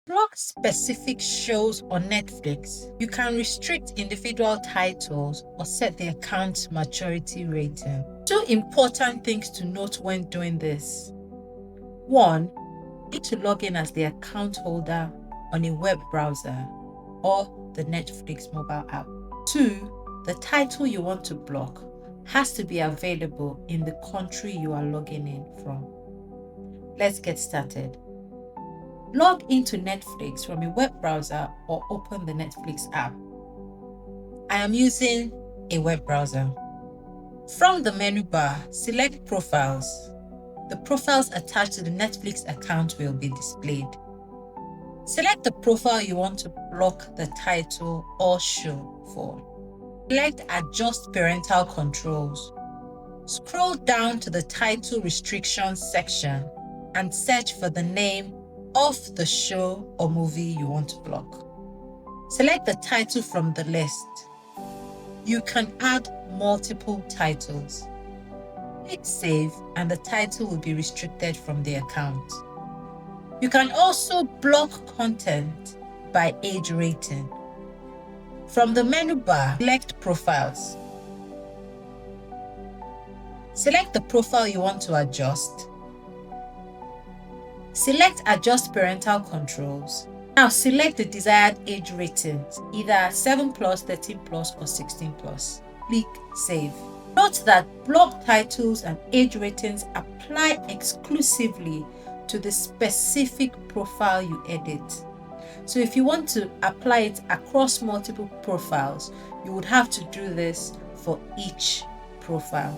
block specific shows on Netflix, you can restrict individual titles or set the account's maturity rating. Two important things to note when doing this. One, you need to log in as the account holder on a web browser or the Netflix mobile app. Two, the title you want to block has to be available in the country you are logging in from. Let's get started. Log into Netflix from a web browser or open the Netflix app. I am using a web browser. From the menu bar, select Profiles. The profiles attached to the Netflix account will be displayed. Select the profile you want to block the title or show for. Select Adjust Parental Controls. Scroll down to the Title Restrictions section and search for the name of the show or movie you want to block. Select the title from the list. You can add multiple titles. Click Save and the title will be restricted from the account. You can also block content by age rating. From the menu bar, select Profiles. Select the profile you want to adjust. Select Adjust Parental Controls. Now select the desired age ratings, either 7+, 13+, or 16+. Click Save. Note that block titles and age ratings apply exclusively to the specific profile you edit. So if you want to apply it across multiple profiles, you would have to do this for each profile.